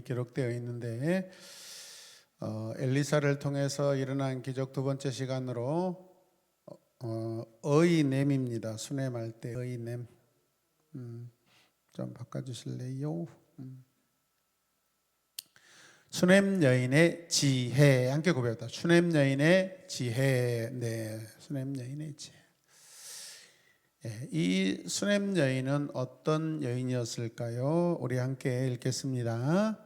기록되어 있는데 엘리사를 통해서 일어난 기적 두 번째 시간으로 의냄입니다. 수냄할 때 의냄. 좀 바꿔주실래요? 수냄 여인의 지혜 함께 고백했다. 수냄 여인의 지혜. 네, 수냄 여인의 지혜. 이 수냄 여인은 어떤 여인이었을까요? 우리 함께 읽겠습니다.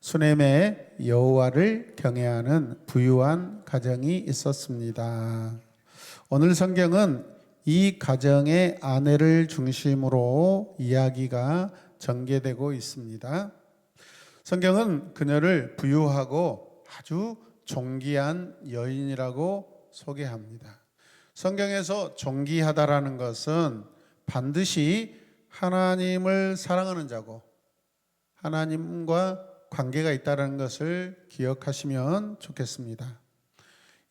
수냄에 여호와를 경외하는 부유한 가정이 있었습니다. 오늘 성경은 이 가정의 아내를 중심으로 이야기가 전개되고 있습니다. 성경은 그녀를 부유하고 아주 존귀한 여인이라고 소개합니다. 성경에서 존귀하다라는 것은 반드시 하나님을 사랑하는 자고 하나님과 관계가 있다는 것을 기억하시면 좋겠습니다.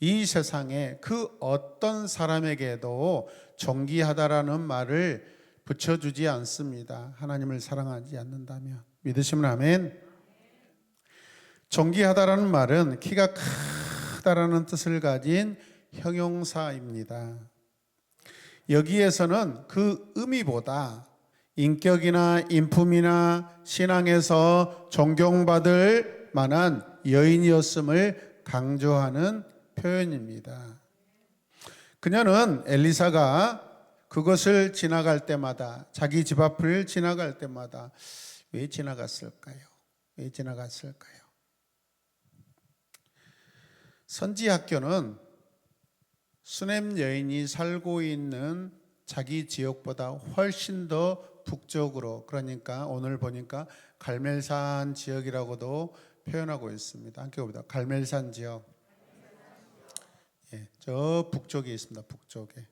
이 세상에 그 어떤 사람에게도 존귀하다라는 말을 붙여주지 않습니다. 하나님을 사랑하지 않는다면. 믿으시면 아멘. 존귀하다라는 말은 키가 크다라는 뜻을 가진 형용사입니다. 여기에서는 그 의미보다 인격이나 인품이나 신앙에서 존경받을 만한 여인이었음을 강조하는 표현입니다. 그녀는 엘리사가 그것을 지나갈 때마다 자기 집 앞을 지나갈 때마다 왜 지나갔을까요? 왜 지나갔을까요? 선지학교는 수냄 여인이 살고 있는 자기 지역보다 훨씬 더 북쪽으로, 그러니까 오늘 보니까 갈멜산 지역이라고도 표현하고 있습니다. 함께 봅니다. 갈멜산 지역. 저 북쪽에 있습니다. 북쪽에.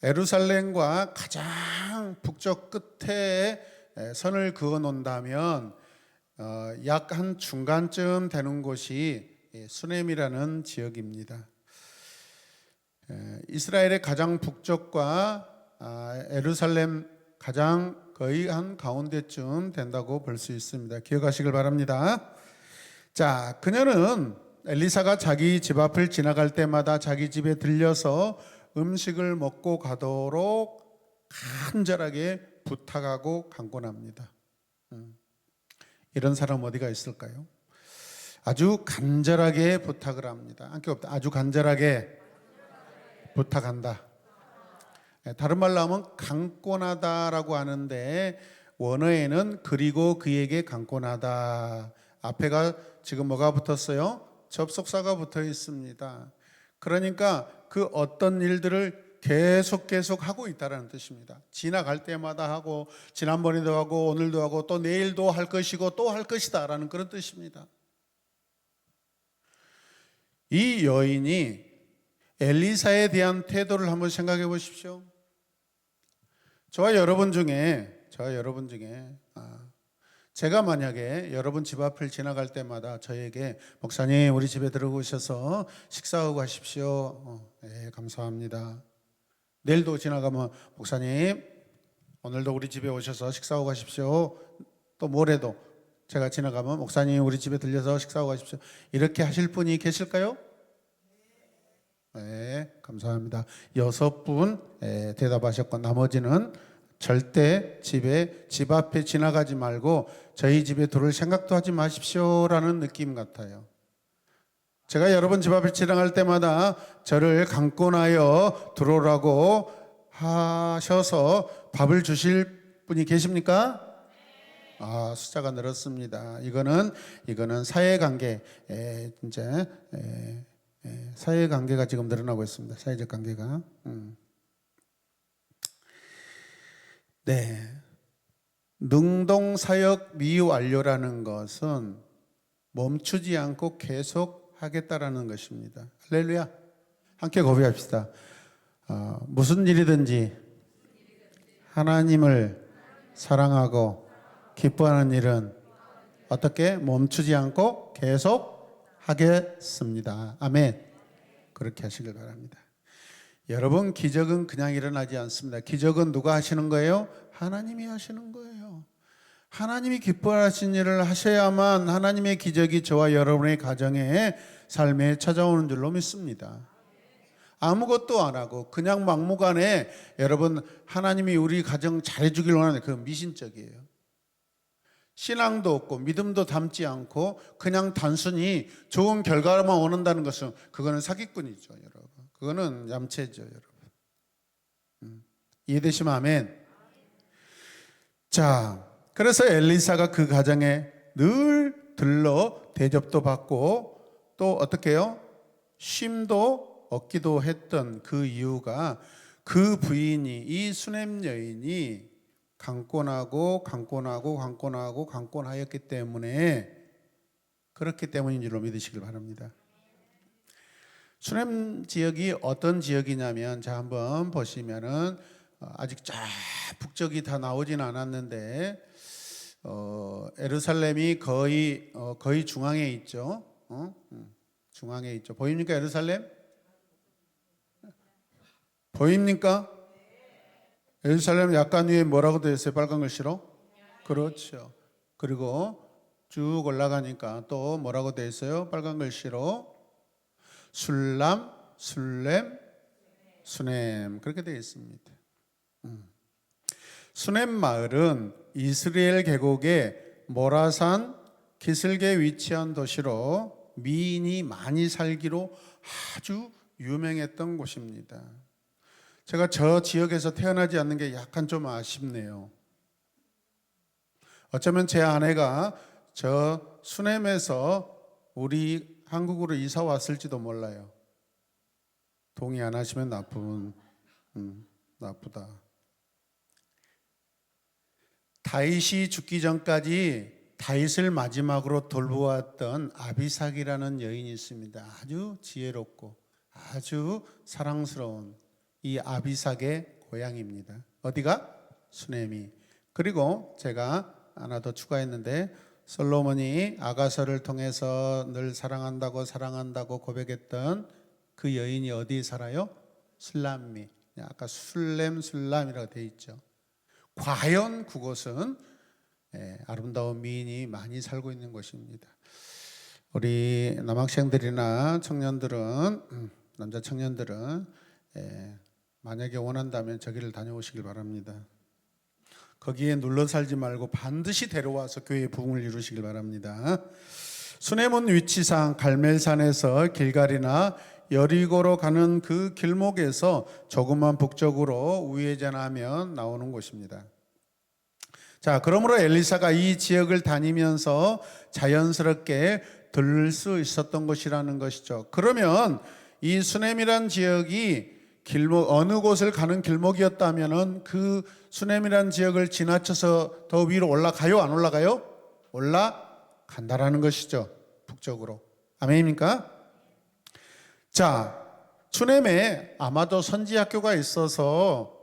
예루살렘과 가장 북쪽 끝에 선을 그어 놓는다면 약 한 중간쯤 되는 곳이 수냄이라는 지역입니다. 이스라엘의 가장 북쪽과 예루살렘 가장 거의 한 가운데쯤 된다고 볼 수 있습니다. 기억하시길 바랍니다. 자, 그녀는 엘리사가 자기 집 앞을 지나갈 때마다 자기 집에 들려서 음식을 먹고 가도록 간절하게 부탁하고 강권합니다. 이런 사람 어디가 있을까요? 아주 간절하게 부탁을 합니다. 함께 봅니다. 아주 간절하게 부탁한다. 다른 말로 하면 강권하다라고 하는데 원어에는 그리고 그에게 강권하다. 앞에가 지금 뭐가 붙었어요? 접속사가 붙어 있습니다. 그러니까 그 어떤 일들을 계속 하고 있다는 뜻입니다. 지나갈 때마다 하고 지난번에도 하고 오늘도 하고 또 내일도 할 것이고 또 할 것이다 라는 그런 뜻입니다. 이 여인이 엘리사에 대한 태도를 한번 생각해 보십시오. 저와 여러분 중에 제가 만약에 여러분 집 앞을 지나갈 때마다 저에게 목사님 우리 집에 들어오셔서 식사하고 가십시오. 네, 감사합니다. 내일도 지나가면 목사님 오늘도 우리 집에 오셔서 식사하고 가십시오. 또 모레도 제가 지나가면 목사님 우리 집에 들려서 식사하고 가십시오. 이렇게 하실 분이 계실까요? 네, 감사합니다. 6분 대답하셨고 나머지는 절대 집 앞에 지나가지 말고 저희 집에 들어올 생각도 하지 마십시오라는 느낌 같아요. 제가 여러분 집 앞에 지나갈 때마다 저를 강권하여 들어오라고 하셔서 밥을 주실 분이 계십니까? 숫자가 늘었습니다. 이거는 사회관계, 이제 사회관계가 지금 늘어나고 있습니다. 사회적 관계가. 네. 능동사역 미완료라는 것은 멈추지 않고 계속 하겠다라는 것입니다. 할렐루야. 함께 고백합시다. 무슨 일이든지 하나님을 사랑하고 기뻐하는 일은 어떻게 멈추지 않고 계속 하겠습니다. 아멘. 그렇게 하시길 바랍니다. 여러분, 기적은 그냥 일어나지 않습니다. 기적은 누가 하시는 거예요? 하나님이 하시는 거예요. 하나님이 기뻐하신 일을 하셔야만 하나님의 기적이 저와 여러분의 가정에 삶에 찾아오는 줄로 믿습니다. 아무것도 안 하고 그냥 막무가내 여러분 하나님이 우리 가정 잘해주길 원하는 그 미신적이에요. 신앙도 없고 믿음도 담지 않고 그냥 단순히 좋은 결과만 원한다는 것은 그거는 사기꾼이죠, 여러분. 그거는 얌체죠, 여러분. 이해되시면 아멘. 자, 그래서 엘리사가 그 가정에 늘 들러 대접도 받고 또 어떻게 해요? 쉼도 얻기도 했던 그 이유가 그 부인이 이 수넴 여인이 강권하였기 때문에 그렇기 때문인 줄로 믿으시길 바랍니다. 수넴 지역이 어떤 지역이냐면 자 한번 보시면은 아직 쫙 북쪽이 다 나오진 않았는데 예루살렘이 거의 중앙에 있죠. 중앙에 있죠. 보입니까 예루살렘? 보입니까? 예루살렘 약간 위에 뭐라고 되어 있어요? 빨간 글씨로? 그렇죠. 그리고 쭉 올라가니까 또 뭐라고 되어 있어요? 빨간 글씨로 술람, 술렘, 수넴 그렇게 되어 있습니다. 수넴 마을은 이스라엘 계곡의 모라산 기슭에 위치한 도시로 미인이 많이 살기로 아주 유명했던 곳입니다. 제가 저 지역에서 태어나지 않는 게 약간 좀 아쉽네요. 어쩌면 제 아내가 저 수넴에서 우리 한국으로 이사 왔을지도 몰라요. 동의 안 하시면 나쁘다. 다윗이 죽기 전까지 다윗을 마지막으로 돌보았던 아비삭이라는 여인이 있습니다. 아주 지혜롭고 아주 사랑스러운 이 아비삭의 고향입니다. 어디가? 수넴이. 그리고 제가 하나 더 추가했는데 솔로몬이 아가서를 통해서 늘 사랑한다고 고백했던 그 여인이 어디에 살아요? 술람미. 아까 술람이라고 되어 있죠. 과연 그곳은 아름다운 미인이 많이 살고 있는 곳입니다. 우리 남학생들이나 청년들은 남자 청년들은 만약에 원한다면 저기를 다녀오시길 바랍니다. 거기에 눌러 살지 말고 반드시 데려와서 교회의 부흥을 이루시길 바랍니다. 수넴은 위치상 갈멜산에서 길갈이나 여리고로 가는 그 길목에서 조금만 북쪽으로 우회전하면 나오는 곳입니다. 자, 그러므로 엘리사가 이 지역을 다니면서 자연스럽게 들을 수 있었던 곳이라는 것이죠. 그러면 이 수넴이란 지역이 길목 어느 곳을 가는 길목이었다면은 그 수넴이란 지역을 지나쳐서 더 위로 올라가요? 안 올라가요? 올라간다라는 것이죠. 북쪽으로. 아멘입니까? 자, 수넴에 아마도 선지 학교가 있어서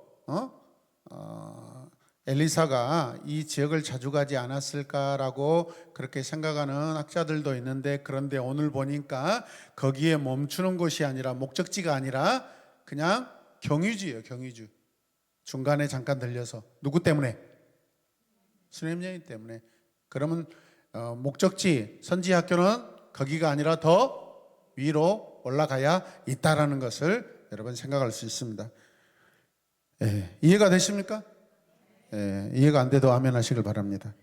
엘리사가 이 지역을 자주 가지 않았을까라고 그렇게 생각하는 학자들도 있는데 그런데 오늘 보니까 거기에 멈추는 곳이 아니라 목적지가 아니라 그냥 경유지예요. 경유지. 중간에 잠깐 들려서 누구 때문에? 수넴 여인 때문에. 그러면 목적지 선지 학교는 거기가 아니라 더 위로 올라가야 있다라는 것을 여러분 생각할 수 있습니다. 이해가 되십니까? 이해가 안 돼도 아멘 하시길 바랍니다.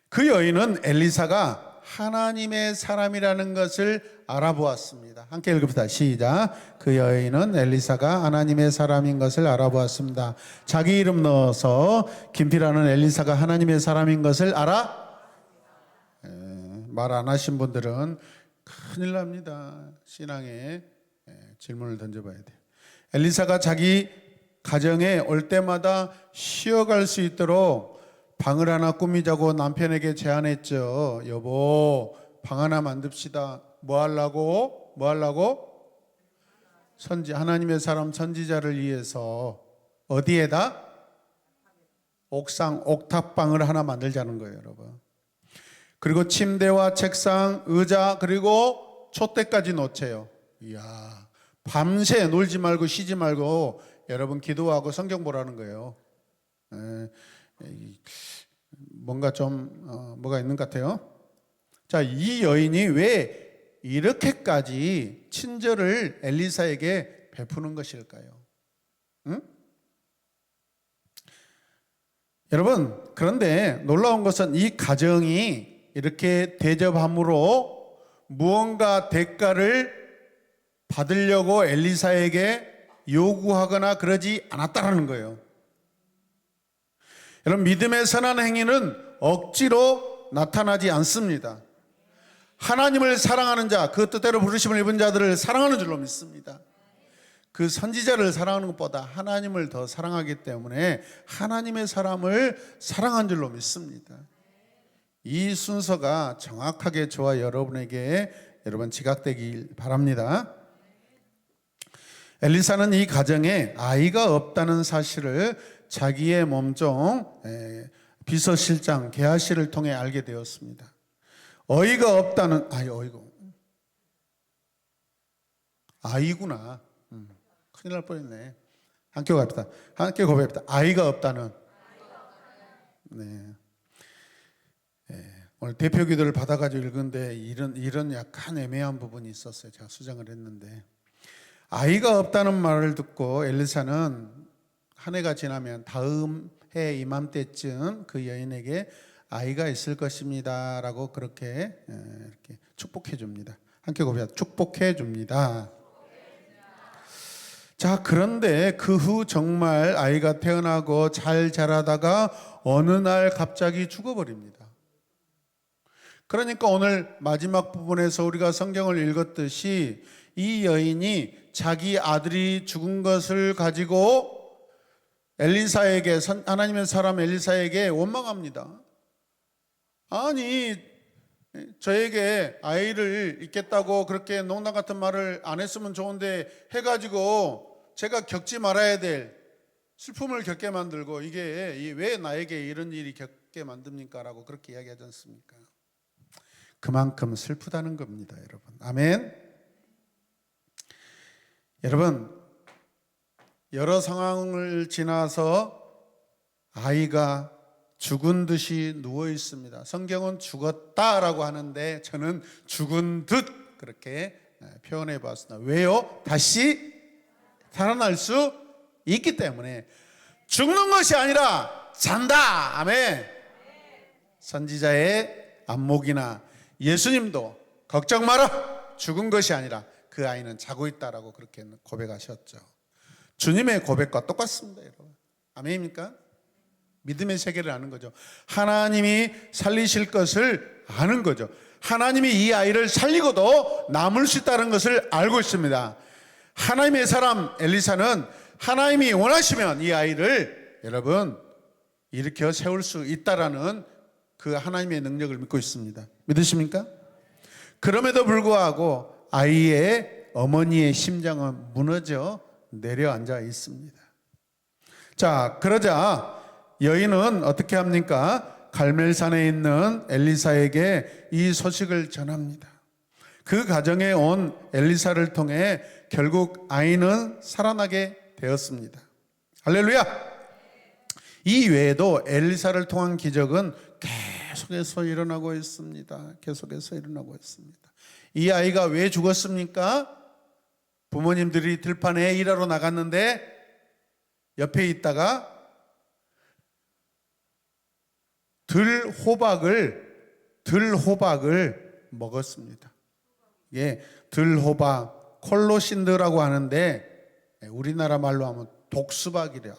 그 여인은 엘리사가 하나님의 사람이라는 것을 알아보았습니다. 함께 읽읍시다. 시작. 그 여인은 엘리사가 하나님의 사람인 것을 알아보았습니다. 자기 이름 넣어서 김필하는 엘리사가 하나님의 사람인 것을 알아? 말 안 하신 분들은 큰일 납니다. 신앙에 질문을 던져봐야 돼요. 엘리사가 자기 가정에 올 때마다 쉬어갈 수 있도록 방을 하나 꾸미자고 남편에게 제안했죠. 여보, 방 하나 만듭시다. 뭐 하려고? 하나님의 사람 선지자를 위해서 어디에다? 옥상, 옥탑방을 하나 만들자는 거예요, 여러분. 그리고 침대와 책상, 의자, 그리고 촛대까지 놓채요. 이야, 밤새 놀지 말고 쉬지 말고 여러분 기도하고 성경 보라는 거예요. 뭔가 좀 뭐가 있는 것 같아요. 자, 이 여인이 왜 이렇게까지 친절을 엘리사에게 베푸는 것일까요? 응? 여러분, 그런데 놀라운 것은 이 가정이 이렇게 대접함으로 무언가 대가를 받으려고 엘리사에게 요구하거나 그러지 않았다라는 거예요. 여러분, 믿음의 선한 행위는 억지로 나타나지 않습니다. 하나님을 사랑하는 자, 그 뜻대로 부르심을 입은 자들을 사랑하는 줄로 믿습니다. 그 선지자를 사랑하는 것보다 하나님을 더 사랑하기 때문에 하나님의 사람을 사랑한 줄로 믿습니다. 이 순서가 정확하게 저와 여러분에게 여러분 지각되길 바랍니다. 엘리사는 이 가정에 아이가 없다는 사실을 자기의 몸종 비서실장 게하시를 통해 알게 되었습니다. 어이가 없다는 아이구나. 큰일 날 뻔했네. 함께 고백합니다. 아이가 없다는. 네. 오늘 대표 기도를 받아가지고 읽은데 이런 약간 애매한 부분이 있었어요. 제가 수정을 했는데 아이가 없다는 말을 듣고 엘리사는 한 해가 지나면 다음 해 이맘때쯤 그 여인에게 아이가 있을 것입니다라고 그렇게 이렇게 축복해 줍니다. 함께 고백합니다. 축복해 줍니다. 자, 그런데 그 후 정말 아이가 태어나고 잘 자라다가 어느 날 갑자기 죽어버립니다. 그러니까 오늘 마지막 부분에서 우리가 성경을 읽었듯이 이 여인이 자기 아들이 죽은 것을 가지고 엘리사에게, 하나님의 사람 엘리사에게 원망합니다. 아니, 저에게 아이를 있겠다고 그렇게 농담 같은 말을 안 했으면 좋은데 해가지고 제가 겪지 말아야 될 슬픔을 겪게 만들고 이게 왜 나에게 이런 일이 겪게 만듭니까? 라고 그렇게 이야기하지 않습니까? 그만큼 슬프다는 겁니다, 여러분. 아멘. 여러분, 여러 상황을 지나서 아이가 죽은 듯이 누워 있습니다. 성경은 죽었다라고 하는데 저는 죽은 듯 그렇게 표현해 봤습니다. 왜요? 다시 살아날 수 있기 때문에. 죽는 것이 아니라 잔다. 아멘. 선지자의 안목이나 예수님도 걱정 마라. 죽은 것이 아니라 그 아이는 자고 있다라고 그렇게 고백하셨죠. 주님의 고백과 똑같습니다, 여러분. 아멘입니까? 믿음의 세계를 아는 거죠. 하나님이 살리실 것을 아는 거죠. 하나님이 이 아이를 살리고도 남을 수 있다는 것을 알고 있습니다. 하나님의 사람 엘리사는 하나님이 원하시면 이 아이를 여러분 일으켜 세울 수 있다라는 그 하나님의 능력을 믿고 있습니다. 믿으십니까? 그럼에도 불구하고 아이의 어머니의 심장은 무너져 내려앉아 있습니다. 자, 그러자 여인은 어떻게 합니까? 갈멜산에 있는 엘리사에게 이 소식을 전합니다. 그 가정에 온 엘리사를 통해 결국 아이는 살아나게 되었습니다. 할렐루야! 이 외에도 엘리사를 통한 기적은 계속해서 일어나고 있습니다. 계속해서 일어나고 있습니다. 이 아이가 왜 죽었습니까? 부모님들이 들판에 일하러 나갔는데 옆에 있다가 들호박을 먹었습니다. 이게 들호박, 콜로신드라고 하는데 우리나라 말로 하면 독수박이래요.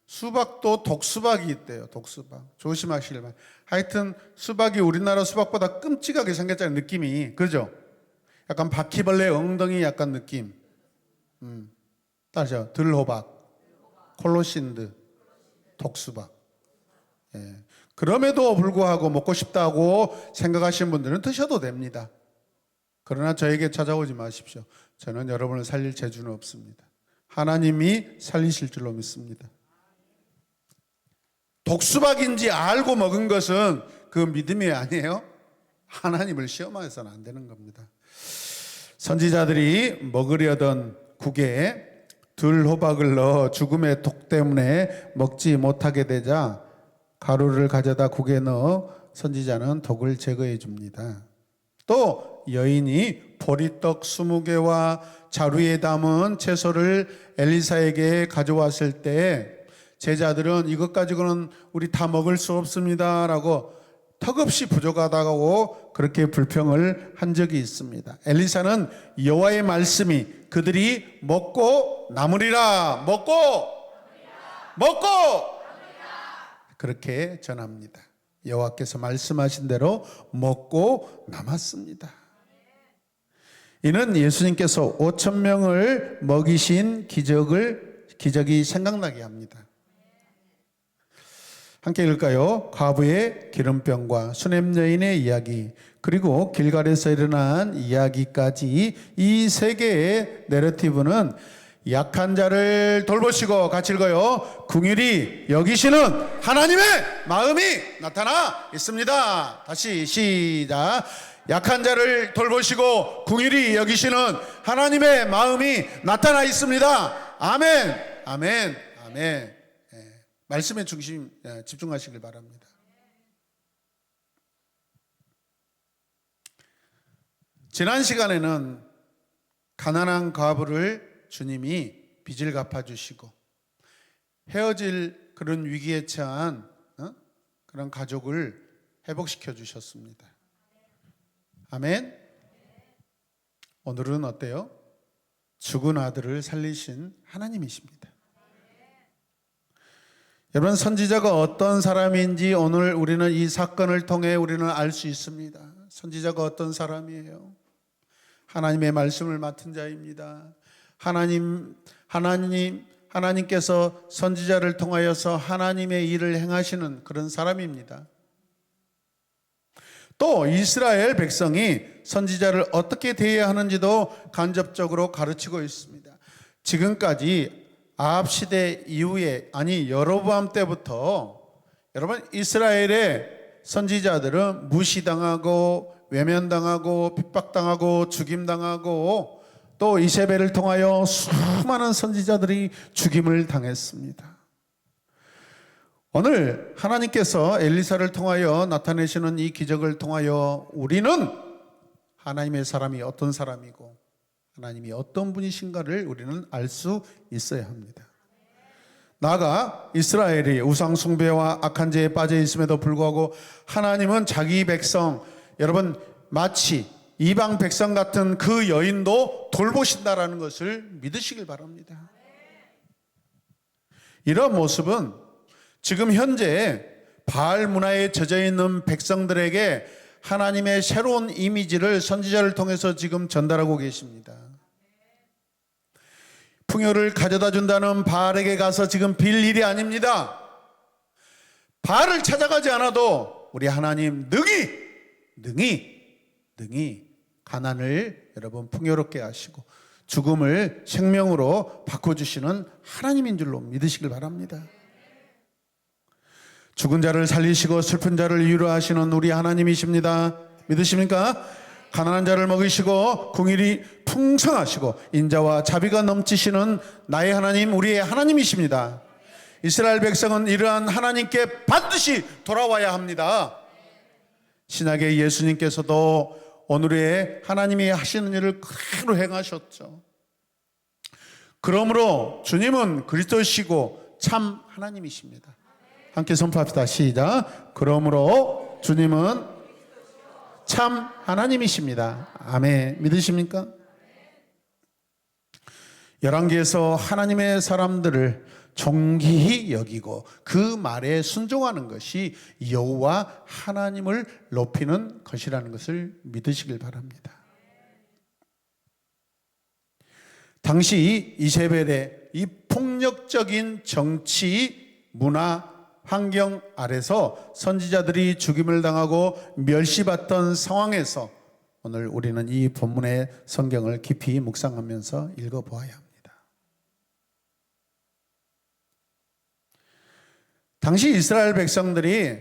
수박도 독수박이 있대요. 독수박. 조심하시길 바랍니다. 하여튼 수박이 우리나라 수박보다 끔찍하게 생겼잖아요. 느낌이. 그죠? 약간 바퀴벌레 엉덩이 약간 느낌. 다시요. 들호박, 콜로신드, 독수박. 그럼에도 불구하고 먹고 싶다고 생각하시는 분들은 드셔도 됩니다. 그러나 저에게 찾아오지 마십시오. 저는 여러분을 살릴 재주는 없습니다. 하나님이 살리실 줄로 믿습니다. 독수박인지 알고 먹은 것은 그 믿음이 아니에요. 하나님을 시험해서는 안 되는 겁니다. 선지자들이 먹으려던 국에 들호박을 넣어 죽음의 독 때문에 먹지 못하게 되자 가루를 가져다 국에 넣어 선지자는 독을 제거해 줍니다. 또 여인이 보리떡 20개와 자루에 담은 채소를 엘리사에게 가져왔을 때 제자들은 이것 가지고는 우리 다 먹을 수 없습니다 라고 턱없이 부족하다고 그렇게 불평을 한 적이 있습니다. 엘리사는 여호와의 말씀이 그들이 먹고 남으리라, 먹고 그렇게 전합니다. 여호와께서 말씀하신 대로 먹고 남았습니다. 이는 예수님께서 5,000명을 먹이신 기적이 생각나게 합니다. 함께 읽을까요? 과부의 기름병과 수냄 여인의 이야기, 그리고 길갈에서 일어난 이야기까지 이 세 개의 내러티브는 약한 자를 돌보시고, 같이 읽어요. 긍휼히 여기시는 하나님의 마음이 나타나 있습니다. 다시 시작. 약한 자를 돌보시고 긍휼히 여기시는 하나님의 마음이 나타나 있습니다. 아멘, 아멘, 아멘. 말씀의 중심 집중하시길 바랍니다. 지난 시간에는 가난한 과부를 주님이 빚을 갚아주시고 헤어질 그런 위기에 처한 그런 가족을 회복시켜 주셨습니다. 아멘. 오늘은 어때요? 죽은 아들을 살리신 하나님이십니다. 여러분, 선지자가 어떤 사람인지 오늘 우리는 이 사건을 통해 우리는 알 수 있습니다. 선지자가 어떤 사람이에요? 하나님의 말씀을 맡은 자입니다. 하나님께서 선지자를 통하여서 하나님의 일을 행하시는 그런 사람입니다. 또 이스라엘 백성이 선지자를 어떻게 대해야 하는지도 간접적으로 가르치고 있습니다. 지금까지 아합 시대 이후에, 여로보암 때부터 여러분, 이스라엘의 선지자들은 무시당하고 외면당하고 핍박당하고 죽임당하고 또 이세벨을 통하여 수많은 선지자들이 죽임을 당했습니다. 오늘 하나님께서 엘리사를 통하여 나타내시는 이 기적을 통하여 우리는 하나님의 사람이 어떤 사람이고 하나님이 어떤 분이신가를 우리는 알 수 있어야 합니다. 나아가 이스라엘이 우상 숭배와 악한 죄에 빠져 있음에도 불구하고 하나님은 자기 백성, 여러분, 마치 이방 백성 같은 그 여인도 돌보신다라는 것을 믿으시길 바랍니다. 이런 모습은 지금 현재 바알 문화에 젖어 있는 백성들에게 하나님의 새로운 이미지를 선지자를 통해서 지금 전달하고 계십니다. 풍요를 가져다 준다는 바알에게 가서 지금 빌 일이 아닙니다. 바알을 찾아가지 않아도 우리 하나님 능히 가난을 여러분 풍요롭게 하시고 죽음을 생명으로 바꿔주시는 하나님인 줄로 믿으시길 바랍니다. 죽은 자를 살리시고 슬픈 자를 위로하시는 우리 하나님이십니다. 믿으십니까? 가난한 자를 먹이시고 긍휼이 풍성하시고 인자와 자비가 넘치시는 나의 하나님, 우리의 하나님이십니다. 이스라엘 백성은 이러한 하나님께 반드시 돌아와야 합니다. 신약의 예수님께서도 오늘의 하나님이 하시는 일을 그대로 행하셨죠. 그러므로 주님은 그리스도시고 참 하나님이십니다. 함께 선포합시다. 시작. 그러므로 주님은 참 하나님이십니다. 아멘. 믿으십니까? 열왕기에서 하나님의 사람들을 존귀히 여기고 그 말에 순종하는 것이 여호와 하나님을 높이는 것이라는 것을 믿으시길 바랍니다. 당시 이세벨의 이 폭력적인 정치, 문화, 환경 아래서 선지자들이 죽임을 당하고 멸시받던 상황에서 오늘 우리는 이 본문의 성경을 깊이 묵상하면서 읽어보아야 합니다. 당시 이스라엘 백성들이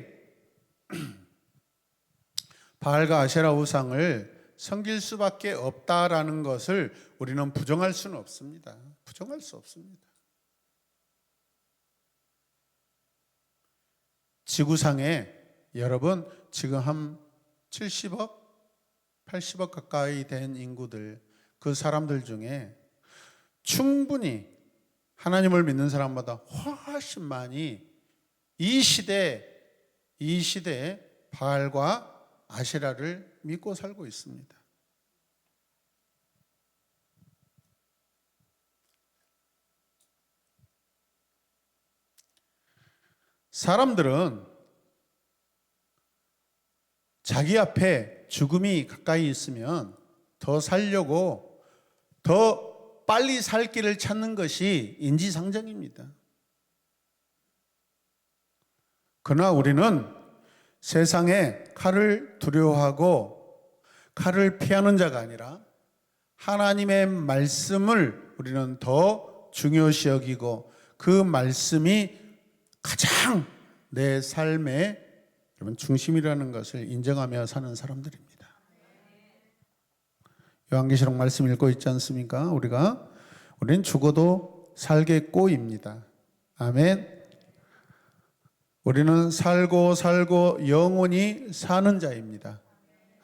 바알과 아세라 우상을 섬길 수밖에 없다라는 것을 우리는 부정할 수는 없습니다. 부정할 수 없습니다. 지구상에 여러분 지금 한 70억, 80억 가까이 된 인구들, 그 사람들 중에 충분히 하나님을 믿는 사람보다 훨씬 많이 이 시대에 바알과 아세라를 믿고 살고 있습니다. 사람들은 자기 앞에 죽음이 가까이 있으면 더 살려고 더 빨리 살 길을 찾는 것이 인지상정입니다. 그러나 우리는 세상에 칼을 두려워하고 칼을 피하는 자가 아니라 하나님의 말씀을 우리는 더 중요시 여기고 그 말씀이 가장 내 삶의 여러분 중심이라는 것을 인정하며 사는 사람들입니다. 요한계시록 말씀 읽고 있지 않습니까? 우리는 죽어도 살겠고입니다. 아멘. 우리는 살고 영원히 사는 자입니다.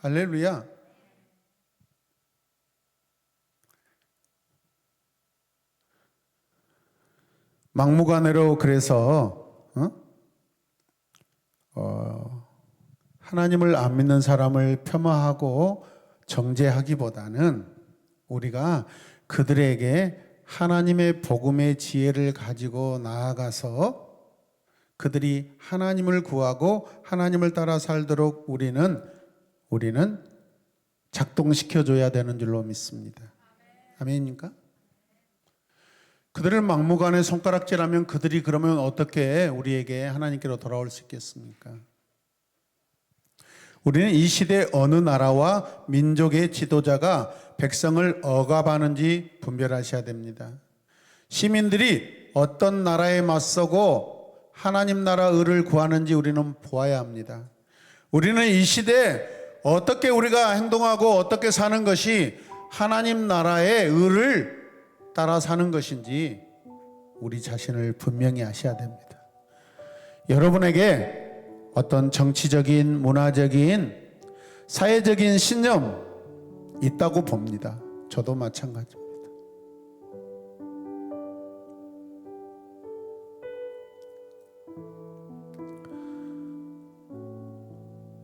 할렐루야. 막무가내로 그래서 하나님을 안 믿는 사람을 폄하하고 정죄하기보다는 우리가 그들에게 하나님의 복음의 지혜를 가지고 나아가서 그들이 하나님을 구하고 하나님을 따라 살도록 우리는 작동시켜줘야 되는 줄로 믿습니다. 아멘입니까? 그들을 막무가내 손가락질하면 그들이 그러면 어떻게 우리에게 하나님께로 돌아올 수 있겠습니까? 우리는 이 시대 어느 나라와 민족의 지도자가 백성을 억압하는지 분별하셔야 됩니다. 시민들이 어떤 나라에 맞서고 하나님 나라 의를 구하는지 우리는 보아야 합니다. 우리는 이 시대에 어떻게 우리가 행동하고 어떻게 사는 것이 하나님 나라의 의를 따라 사는 것인지 우리 자신을 분명히 아셔야 됩니다. 여러분에게 어떤 정치적인, 문화적인, 사회적인 신념 있다고 봅니다. 저도 마찬가지입니다.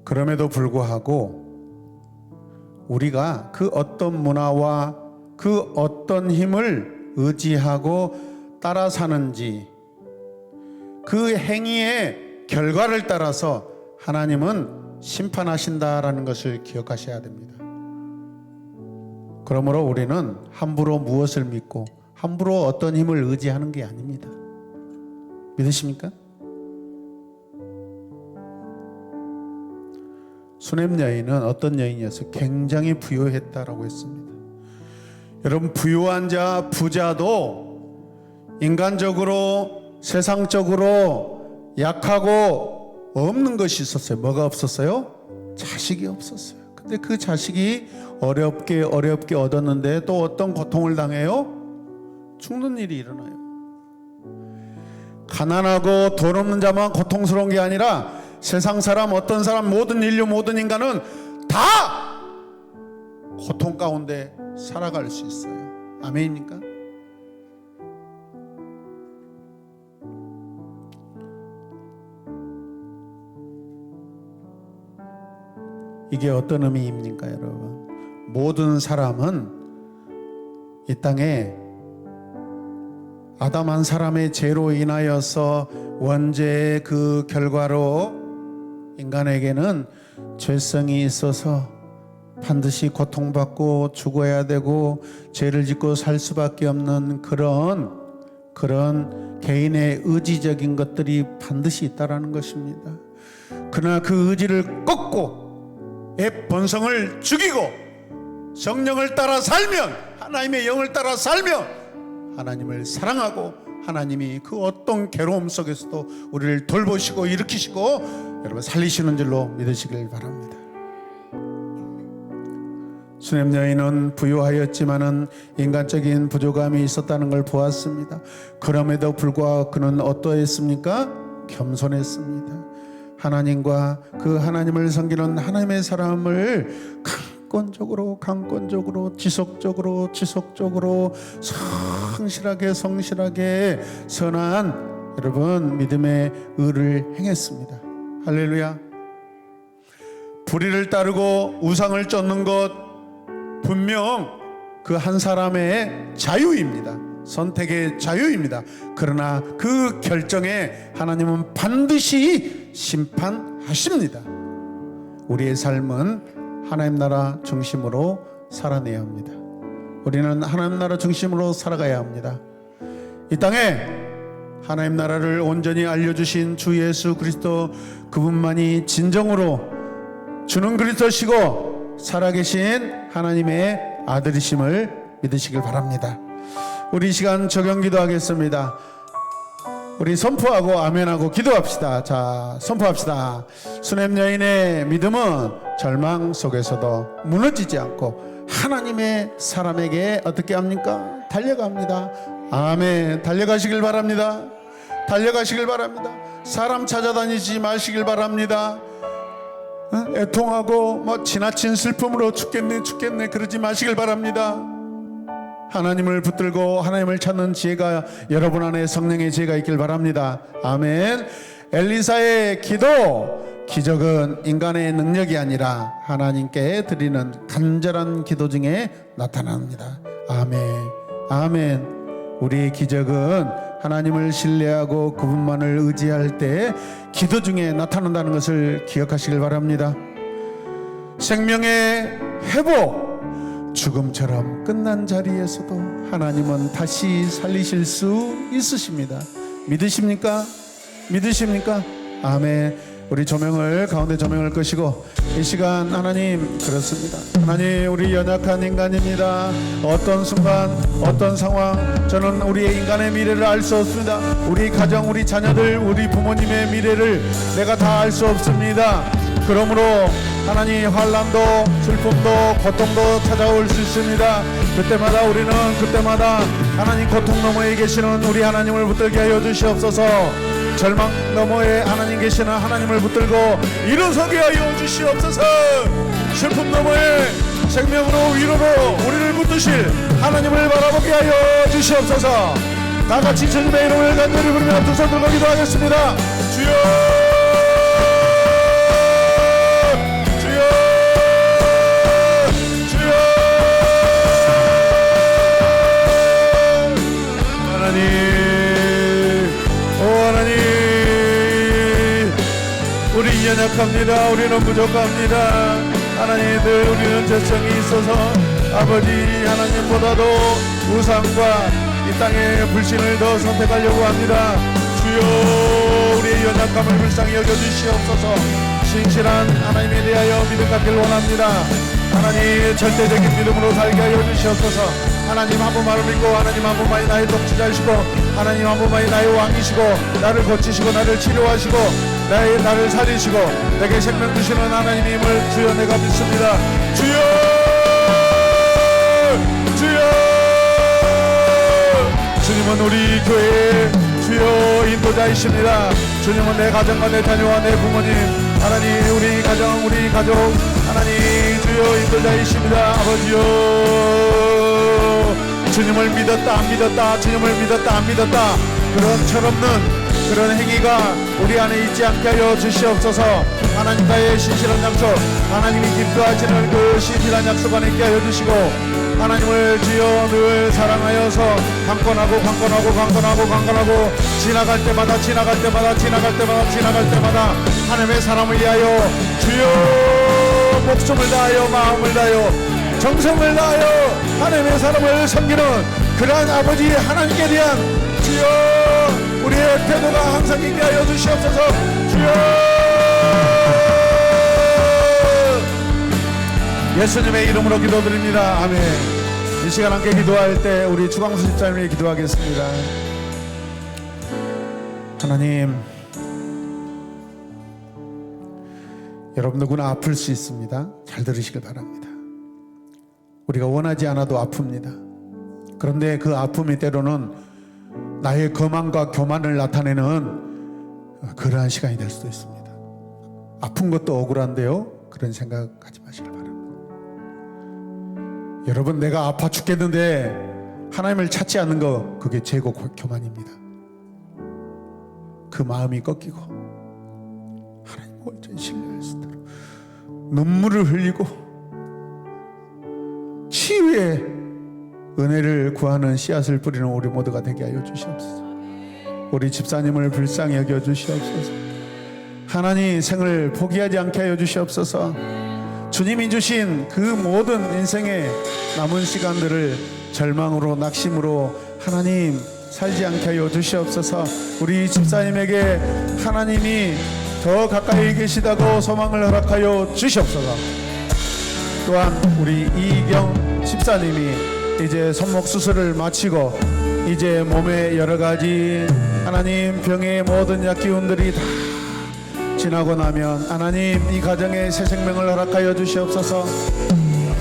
그럼에도 불구하고 우리가 그 어떤 문화와 그 어떤 힘을 의지하고 따라 사는지 그 행위의 결과를 따라서 하나님은 심판하신다라는 것을 기억하셔야 됩니다. 그러므로 우리는 함부로 무엇을 믿고 함부로 어떤 힘을 의지하는 게 아닙니다. 믿으십니까? 수넴 여인은 어떤 여인이었어요? 굉장히 부유했다라고 했습니다. 여러분, 부유한 자, 부자도 인간적으로, 세상적으로 약하고 없는 것이 있었어요. 뭐가 없었어요? 자식이 없었어요. 근데 그 자식이 어렵게 얻었는데 또 어떤 고통을 당해요? 죽는 일이 일어나요. 가난하고 돈 없는 자만 고통스러운 게 아니라 세상 사람, 어떤 사람, 모든 인류, 모든 인간은 다 고통 가운데 살아갈 수 있어요. 아멘입니까? 이게 어떤 의미입니까, 여러분? 모든 사람은 이 땅에 아담 한 사람의 죄로 인하여서 원죄의 그 결과로 인간에게는 죄성이 있어서 반드시 고통받고 죽어야 되고 죄를 짓고 살 수밖에 없는 그런 개인의 의지적인 것들이 반드시 있다라는 것입니다. 그러나 그 의지를 꺾고 애 본성을 죽이고 성령을 따라 살면, 하나님의 영을 따라 살면 하나님을 사랑하고 하나님이 그 어떤 괴로움 속에서도 우리를 돌보시고 일으키시고 여러분 살리시는 줄로 믿으시길 바랍니다. 수넴 여인은 부유하였지만은 인간적인 부족함이 있었다는 걸 보았습니다. 그럼에도 불구하고 그는 어떠했습니까? 겸손했습니다. 하나님과 그 하나님을 섬기는 하나님의 사람을 강권적으로 지속적으로 성실하게 선한 여러분 믿음의 의를 행했습니다. 할렐루야. 불의를 따르고 우상을 쫓는 것 분명 그 한 사람의 자유입니다. 선택의 자유입니다. 그러나 그 결정에 하나님은 반드시 심판하십니다. 우리의 삶은 하나님 나라 중심으로 살아내야 합니다. 우리는 하나님 나라 중심으로 살아가야 합니다. 이 땅에 하나님 나라를 온전히 알려주신 주 예수 그리스도, 그분만이 진정으로 주는 그리스도시고 살아계신 하나님의 아들이심을 믿으시길 바랍니다. 우리 이 시간 적용 기도하겠습니다. 우리 선포하고 아멘하고 기도합시다. 자, 선포합시다. 수냄 여인의 믿음은 절망 속에서도 무너지지 않고 하나님의 사람에게 어떻게 합니까? 달려갑니다. 아멘. 달려가시길 바랍니다. 달려가시길 바랍니다. 사람 찾아다니지 마시길 바랍니다. 애통하고 지나친 슬픔으로 죽겠네 그러지 마시길 바랍니다. 하나님을 붙들고 하나님을 찾는 지혜가 여러분 안에 성령의 지혜가 있길 바랍니다. 아멘. 엘리사의 기적은 인간의 능력이 아니라 하나님께 드리는 간절한 기도 중에 나타납니다. 아멘. 우리의 기적은 하나님을 신뢰하고 그분만을 의지할 때 기도 중에 나타난다는 것을 기억하시길 바랍니다. 생명의 회복, 죽음처럼 끝난 자리에서도 하나님은 다시 살리실 수 있으십니다. 믿으십니까? 아멘. 우리 가운데 조명을 끄시고 이 시간 하나님, 그렇습니다. 하나님, 우리 연약한 인간입니다. 어떤 순간 어떤 상황 저는 우리의 인간의 미래를 알 수 없습니다. 우리 가정, 우리 자녀들, 우리 부모님의 미래를 내가 다 알 수 없습니다. 그러므로 하나님, 환난도 슬픔도 고통도 찾아올 수 있습니다. 그때마다 우리는 하나님 고통 너머에 계시는 우리 하나님을 붙들게 하여 주시옵소서. 절망 너머에 하나님 계시는 하나님을 붙들고 일어서게 하여 주시옵소서. 슬픔 너머에 생명으로 위로로 우리를 붙드실 하나님을 바라보게 하여 주시옵소서. 다같이 주님의 이름을 간절히 부르며 두 손 들고 기도하겠습니다. 주여, 연약합니다. 우리는 부족합니다. 하나님, 늘 우리는 죄성이 있어서 아버지 하나님보다도 우상과 이 땅의 불신을 더 선택하려고 합니다. 주여, 우리의 연약함을 불쌍히 여겨주시옵소서. 신실한 하나님에 대하여 믿음 갖기를 원합니다. 하나님, 절대적인 믿음으로 살게 하여 주시옵소서. 하나님 한 분만을 믿고 하나님 한 분만이 나의 통치자이시고 하나님 한 분만이 나의 왕이시고 나를 고치시고 나를 치료하시고 나를 살리시고 내게 생명 주시는 하나님임을 주여 내가 믿습니다. 주여, 주님은 우리 교회의 주여 인도자이십니다. 주님은 내 가정과 내 자녀와 내 부모님, 하나님 우리 가족 하나님 주여 인도자이십니다. 아버지요, 주님을 믿었다 안 믿었다, 주님을 믿었다 안 믿었다, 그런 철없는 그런 행위가 우리 안에 있지 않게 하여 주시옵소서. 하나님과의 신실한 약속, 하나님이 기뻐하시는 그 신실한 약속 안에 있게 하여 주시고 하나님을 주여 늘 사랑하여서 강권하고 지나갈 때마다 하나님의 사람을 위하여 주여 목숨을 다하여 마음을 다하여 정성을 다하여 하나님의 사람을 섬기는 그러한 아버지 하나님께 대한 주여 우리의 태도가 항상 있게 하여 주시옵소서. 주여, 예수님의 이름으로 기도드립니다. 아멘. 이 시간 함께 기도할 때 우리 주광수 집사님이 기도하겠습니다. 하나님, 여러분 누구나 아플 수 있습니다. 잘 들으시길 바랍니다. 우리가 원하지 않아도 아픕니다. 그런데 그 아픔이 때로는 나의 거만과 교만을 나타내는 그러한 시간이 될 수도 있습니다. 아픈 것도 억울한데요. 그런 생각하지 마시길 바랍니다. 여러분, 내가 아파 죽겠는데 하나님을 찾지 않는 거, 그게 최고 교만입니다. 그 마음이 꺾이고 하나님을 온전히 신뢰할 수 있도록 눈물을 흘리고 치유의 은혜를 구하는 씨앗을 뿌리는 우리 모두가 되게 하여 주시옵소서. 우리 집사님을 불쌍히 여겨 주시옵소서. 하나님 생을 포기하지 않게 하여 주시옵소서. 주님이 주신 그 모든 인생의 남은 시간들을 절망으로 낙심으로 하나님 살지 않게 하여 주시옵소서. 우리 집사님에게 하나님이 더 가까이 계시다고 소망을 허락하여 주시옵소서. 또한 우리 이경 집사님이 이제 손목 수술을 마치고 이제 몸에 여러 가지 하나님 병의 모든 약기운들이 다 지나고 나면 하나님 이 가정에 새 생명을 허락하여 주시옵소서.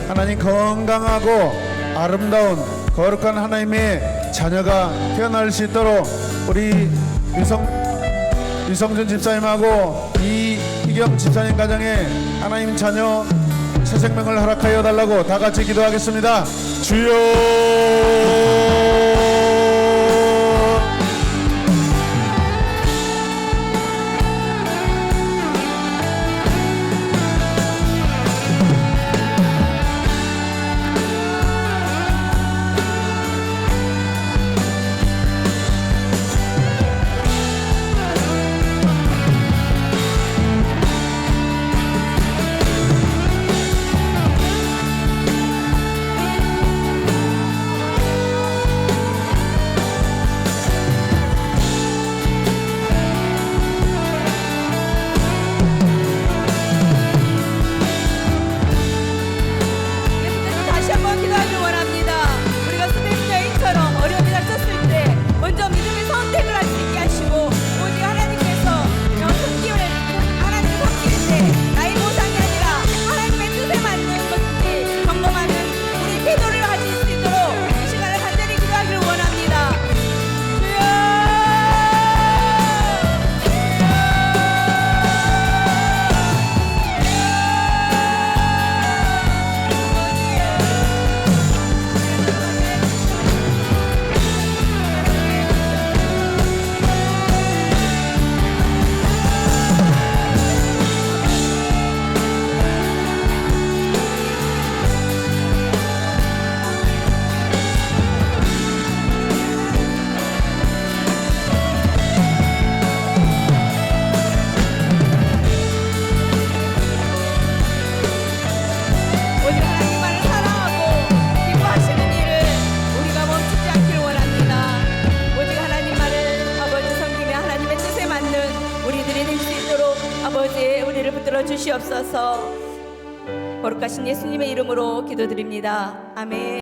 하나님 건강하고 아름다운 거룩한 하나님의 자녀가 태어날 수 있도록 우리 유성준 집사님하고 이희경 집사님 가정에 하나님 자녀 새 생명을 허락하여 달라고 다 같이 기도하겠습니다. 주여. 아버지 우리를 붙들어 주시옵소서. 거룩하신 예수님의 이름으로 기도드립니다. 아멘.